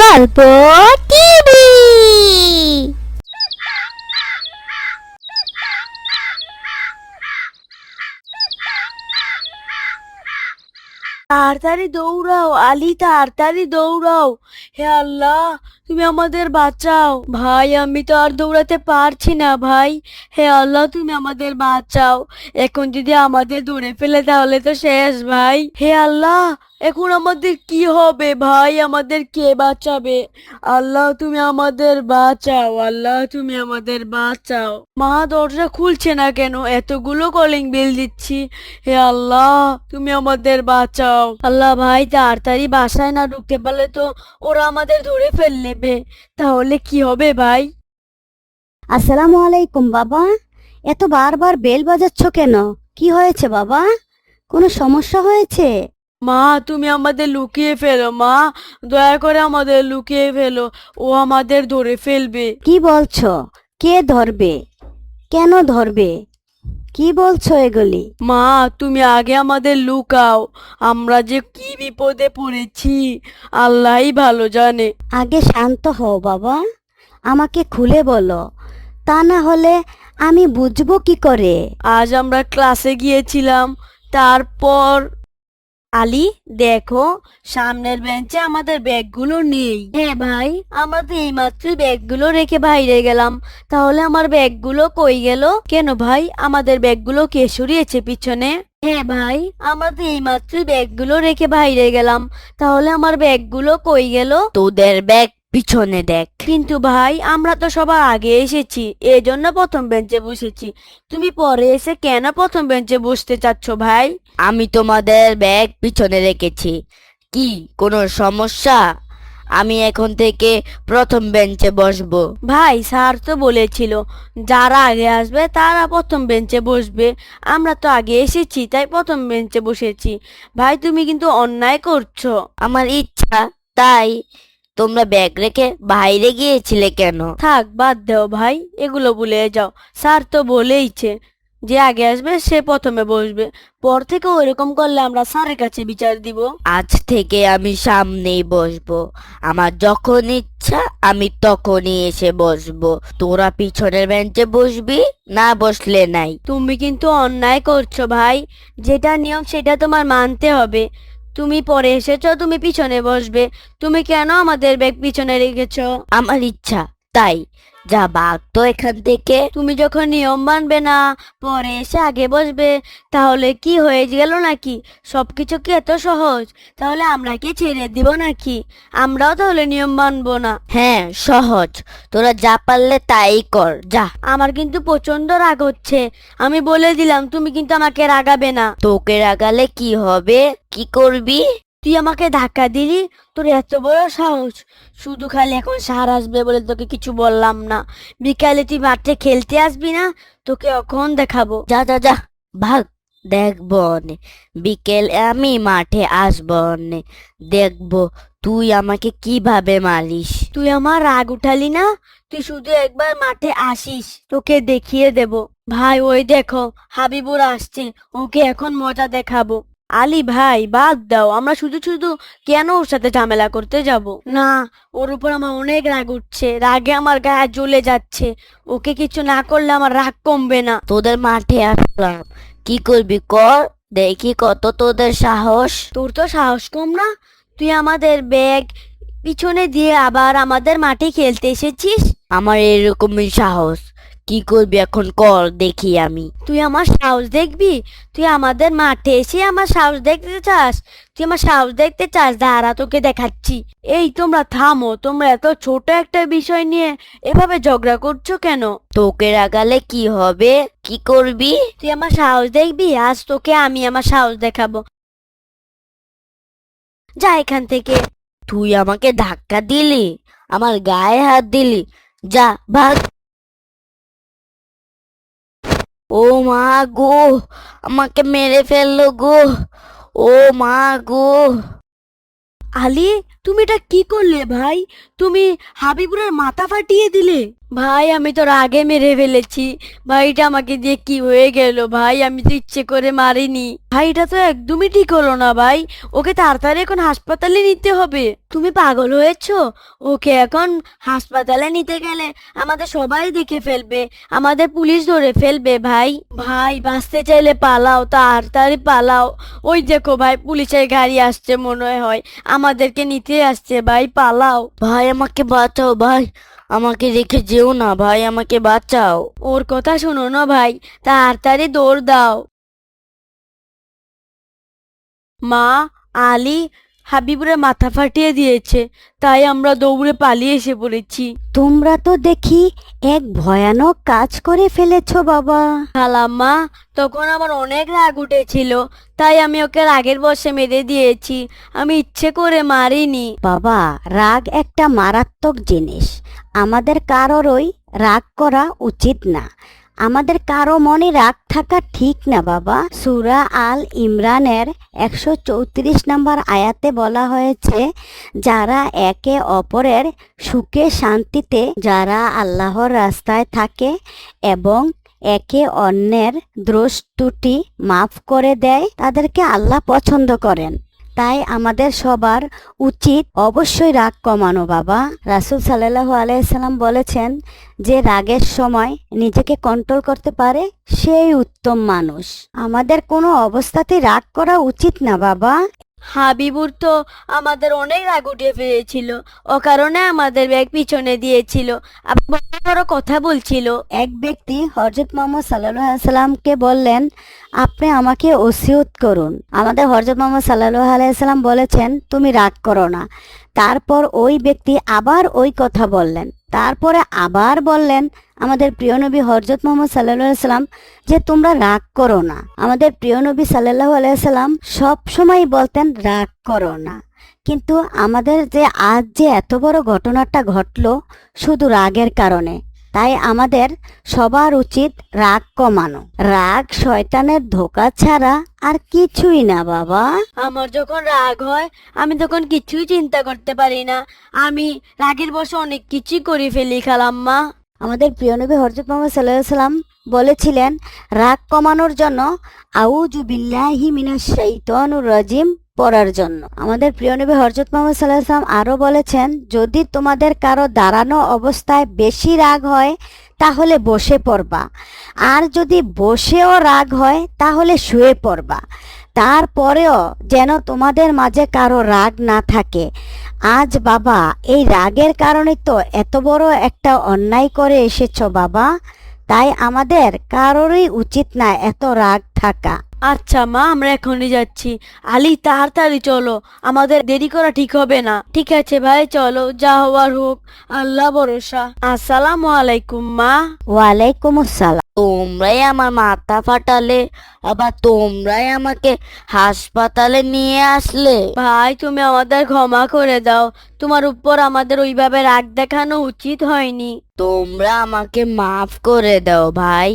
গল্প টিভি। তাড়াতাড়ি দৌড়াও আলী, তাড়াতাড়ি দৌড়াও। হে আল্লাহ, তুমি আমাদের বাঁচাও। ভাই, আমি তো আর দৌড়াতে পারছি না ভাই। হে আল্লাহ, তুমি আমাদের বাঁচাও। এখন যদি আমাদের ধরে ফেলে তাহলে তো শেষ ভাই। হে আল্লাহ, এখন আমাদের কি হবে ভাই? আমাদের কে বাঁচাবে? আল্লাহ, তুমি আমাদের বাঁচাও। আল্লাহ, তুমি আমাদের বাঁচাও। মা, দরজা খুলছে না কেন? এতগুলো কলিং বেল দিচ্ছি। হে আল্লাহ, তুমি আমাদের বাঁচাও। আল্লাহ ভাই, তাড়াতাড়ি বাসায় না ঢুকতে পারলে তো ওরা আমাদের ধরে ফেলবে। তাহলে কি হবে ভাই? আসসালামু আলাইকুম বাবা। এত বারবার বেল বাজাচ্ছ কেন? কি হয়েছে বাবা? কোনো সমস্যা হয়েছে? মা, তুমি আমাদের লুকিয়ে ফেলো মা। দয়া করে আমাদের লুকিয়ে ফেলো। ও আমাদের ধরে ফেলবে। কি বলছো? কে ধরবে? কেন ধরবে? কি বলছো এগুলি? মা, তুমি আগে আমাদের লুকাও। আমরা যে কি বিপদে পড়েছি আল্লাহই ভালো জানে। আগে শান্ত হও বাবা, আমাকে খুলে বলো, তা না হলে আমি বুঝবো কি করে? আজ আমরা ক্লাসে গিয়েছিলাম, তারপর আলী, দেখো, সামনের বেঞ্চে আমাদের ব্যাগগুলো নেই। হ্যাঁ ভাই, আমরা তো এইমাত্র ব্যাগগুলো রেখে বাইরে গেলাম। তাহলে আমার ব্যাগগুলো কই গেল? কেন ভাই, আমাদের ব্যাগগুলো কে সরিয়েছে পিছনে? হ্যাঁ ভাই, আমরা তো এইমাত্র ব্যাগগুলো রেখে বাইরে গেলাম। তাহলে আমার ব্যাগগুলো কই গেল? তোদের ব্যাগ পিছনে দেখ। কিন্তু ভাই, আমরা তো সবার আগে এসেছি, এজন্য প্রথম বেঞ্চে বসেছি। তুমি পরে এসে কেন প্রথম বেঞ্চে বসতে চাচ্ছ ভাই? আমি তোমাদের ব্যাগ পিছনে রেখেছি। কি কোনো সমস্যা? আমি এখন থেকে প্রথম বেঞ্চে বসবো। ভাই, স্যার তো বলেছিল যারা আগে আসবে তারা প্রথম বেঞ্চে বসবে। আমরা তো আগে এসেছি তাই প্রথম বেঞ্চে বসেছি। ভাই, তুমি কিন্তু অন্যায় করছো। আমার ইচ্ছা তাই। তোমরা ব্যাগ রেখে বাইরে গিয়েছিলে কেন? থাক, বাদ দাও ভাই, এগুলো ভুলে যাও। স্যার তো বলেইছে যে আগে আসবে সে প্রথমে বসবে। পর থেকে ওইরকম করলে আমরা স্যারের কাছে বিচার দিব। আজ থেকে আমি সামনেই বসবো। আমার যখন ইচ্ছা আমি তখনই এসে বসবো। তোরা পিছনের বেঞ্চে বসবি, না বসলে নাই। তুমি কিন্তু অন্যায় করছো ভাই। যেটা নিয়ম সেটা তোমার মানতে হবে। তুমি পরে এসেছো, তুমি পিছনে বসবে। তুমি কেন আমাদের ব্যাগ পিছনে রেখেছো? আমার ইচ্ছা তাই। যা ভাগ তো এখান থেকে। তুমি যখন নিয়ম মানবে না, পরে এসে আগে বসবে, তাহলে কি হয়ে গেল নাকি? সবকিছু কি এত সহজ? তাহলে আমরা কি ছেড়ে দিব নাকি? আমরাও তাহলে নিয়ম মানবো না? হ্যাঁ, সহজ। তোরা যা পারলে তাই কর, যা। আমার কিন্তু প্রচন্ড রাগ হচ্ছে। আমি বলে দিলাম, তুমি কিন্তু আমাকে রাগাবে না। তোকে রাগালে কি হবে? কি করবি? তুই আমাকে ধাক্কা দিলি, তোর এত বড় সাহস! শুধু খালি এখন সার আসবে বলে তোকে কিছু বললাম না। বিকালে তুই মাঠে খেলতে আসবি না? তোকে এখন দেখাবো। যা যা যা, ভাগ। দেখবো নে, বিকেলে আমি মাঠে আসবো নে। দেখবো তুই আমাকে কিভাবে মারিস। তুই আমার রাগ উঠালি না? তুই শুধু একবার মাঠে আসিস, তোকে দেখিয়ে দেব। ভাই, ওই দেখো, হাবিবুর আসছে। ওকে এখন মজা দেখাবো। আলী ভাই, বাদ দাও। আমরা শুধু শুধু কেন ওর সাথে ঝামেলা করতে যাব? না, ওর উপর আমার অনেক রাগ উঠছে। রাগে আমার গায়ে জ্বলে যাচ্ছে। ওকে কিছু না করলে আমার রাগ কমবে না। তোদের মাঠে আসলাম, কি করবি কর, দেখি কত তোদের সাহস। তোর তো সাহস কম না? তুই আমাদের ব্যাগ পিছনে দিয়ে আবার আমাদের মাঠে খেলতে এসেছিস। আমার এরকমই সাহস। কি করবি এখন কর দেখি আমি। তুই আমার সাহস দেখবি? তুই আমাদের মাঠে এসে আমার সাহস দেখতে চাস? তুই আমার সাহস দেখতে চাস? দাঁড়া, তোকে দেখাচ্ছি। এই, তোমরা থামো। তোমরা এত ছোট একটা বিষয় নিয়ে এভাবে ঝগড়া করছো কেন? তোকে রাগালে কি হবে? কি করবি? তুই আমার সাহস দেখবি? আজ তোকে আমি আমার সাহস দেখাবো। যা এখান থেকে। তুই আমাকে ধাক্কা দিলি, আমার গায়ে হাত দিলি, যা ভাগ। ও মা গো, আমাকে মেরে ফেললো গো। ও মা গো। আলী, তুমি এটা কি করলে ভাই? তুমি হাবিবুরের মাথা ফাটিয়ে দিলে। ভাই আমি তো রাগে মেরে ফেলেছি ভাই, এটা আমাকে দিয়ে কি হয়ে গেল ভাই? আমি তো ইচ্ছে করে মারিনি ভাই, এটা তো একদমই ঠিক হলো না ভাই। ওকে তাড়াতাড়ি এখন হাসপাতালে নিতে হবে। তুমি পাগল হয়েছো? ওকে এখন হাসপাতালে নিতে গেলে আমাদের সবাই দেখে ফেলবে, আমাদের পুলিশ ধরে ফেলবে ভাই। ভাই বাঁচতে চাইলে পালাও, তাড়াতাড়ি পালাও। ওই দেখো ভাই, পুলিশের গাড়ি আসছে মনে হয়, আমাদেরকে নিতে আসছে ভাই, পালাও। ভাই আমাকে বাঁচাও ভাই, আমাকে রেখে যেও না ভাই, আমাকে বাঁচাও। ওর কথা শোনো না ভাই, তাড়াতাড়ি দৌড় দাও। মা, আলী হাবিবুরের মাথা ফাটিয়ে দিয়েছে, তাই আমরা দৌড়ে পালিয়ে এসে পড়েছি। তোমরা তো দেখি এক ভয়ানক কাজ করে ফেলেছো বাবা। খালাম্মা, তখন আমার অনেক রাগ উঠেছিল, তাই আমি ওকে রাগের বশে মেরে দিয়েছি, আমি ইচ্ছে করে মারিনি। বাবা, রাগ একটা মারাত্মক জিনিস। আমাদের কারোরই রাগ করা উচিত না। আমাদের কারো মনে রাগ থাকা ঠিক না বাবা। সূরা আল ইমরানের 134 নম্বর আয়াতে বলা হয়েছে, যারা একে অপরের সুখে শান্তিতে, যারা আল্লাহর রাস্তায় থাকে এবং একে অন্যের দোষ ত্রুটি মাফ করে দেয়, তাদেরকে আল্লাহ পছন্দ করেন। তাই আমাদের সবার উচিত অবশ্যই রাগ কমানো বাবা। রাসূল সাল্লাল্লাহু আলাইহি সাল্লাম বলেছেন, যে রাগের সময় নিজেকে কন্ট্রোল করতে পারে সেই উত্তম মানুষ। আমাদের কোনো অবস্থাতেই রাগ করা উচিত না বাবা। হাবিবুর তো আমাদের অনেক রাগ উঠিয়ে ফেলেছিল, ও কারণে আমাদের ব্যাগ পিছনে দিয়েছিল, আবার বড় বড় কথা বলছিল। এক ব্যক্তি হযরত মুহাম্মদ সাল্লাল্লাহু আলাইহি সাল্লামকে বললেন, আপনি আমাকে ওসিয়ত করুন। আমাদের হযরত মুহাম্মদ সাল্লাল্লাহু আলাইহি সাল্লাম বলেছেন, তুমি রাগ করো না। তারপর ওই ব্যক্তি আবার ওই কথা বললেন, তারপরে আবার বললেন আমাদের প্রিয় নবী হযরত মুহাম্মদ সাল্লাল্লাহু আলাইহি সাল্লাম, যে তোমরা রাগ করো না। আমাদের প্রিয় নবী সাল্লাল্লাহু আলাইহি সাল্লাম সব সময় বলতেন রাগ করো না। কিন্তু আমাদের যে আজ যে এত বড় ঘটনাটা ঘটলো শুধু রাগের কারণে, তাই আমাদের সবার উচিত রাগ কমানো। রাগ শয়তানের ধোঁকা ছাড়া আর কিছুই না বাবা। আমার যখন রাগ হয় আমি তখন কিছুই চিন্তা করতে পারি না, আমি রাগের বশে অনেক কিছুই করে ফেলি খালাম্মা। আমাদের প্রিয় নবী হযরত মুহাম্মদ সাল্লাল্লাহু আলাইহি সাল্লাম বলেছিলেন, রাগ কমানোর জন্য আউযু বিল্লাহি মিনাশ শাইতানির রাজিম পড়ার জন্য। আমাদের প্রিয় নবী হযরত মুহাম্মদ সাল্লাল্লাহু আলাইহি সাল্লাম আরো বলেছেন, যদি তোমাদের কারো দাঁড়ানো অবস্থায় বেশি রাগ হয় তাহলে বসে পড়বা, আর যদি বসেও রাগ হয় তাহলে শুয়ে পড়বা। তারপরেও যেন তোমাদের মাঝে কারো রাগ না থাকে। আজ বাবা এই রাগের কারণে তো এত বড় একটা অন্যায় করে এসেছো বাবা, তাই আমাদের কারোরই উচিত না এত রাগ থাকা। আচ্ছা মা, আমরা এখনই যাচ্ছি। আলী তাড়াতাড়ি চলো, আমাদের দেরি করা ঠিক হবে না। ঠিক আছে ভাই, চলো, যা হওয়ার হোক, আল্লাহ ভরসা। আসসালামু আলাইকুম মা। ওয়ালাইকুম আসসালাম। তোমরাই আমার মাথা ফাটালে, আবার তোমরাই আমাকে হাসপাতালে নিয়ে আসলে। ভাই তুমি আমাদের ক্ষমা করে দাও, তোমার উপর আমাদের ওইভাবে রাগ দেখানো উচিত হয়নি। তোমরা আমাকে মাফ করে দাও ভাই,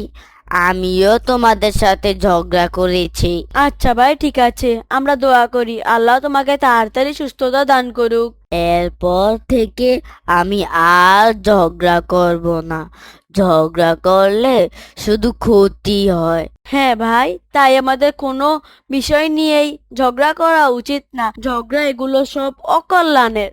আমিও তোমাদের সাথে ঝগড়া করেছি। আচ্ছা ভাই, ঠিক আছে, আমরা দোয়া করি আল্লাহ তোমাকে তাড়াতাড়ি সুস্থতা দান করুক। এরপর থেকে আমি আর ঝগড়া করব না, ঝগড়া করলে শুধু ক্ষতি হয়। হ্যাঁ ভাই, তাই আমাদের কোনো বিষয় নিয়েই ঝগড়া করা উচিত না, ঝগড়া এগুলো সব অকল্যাণের।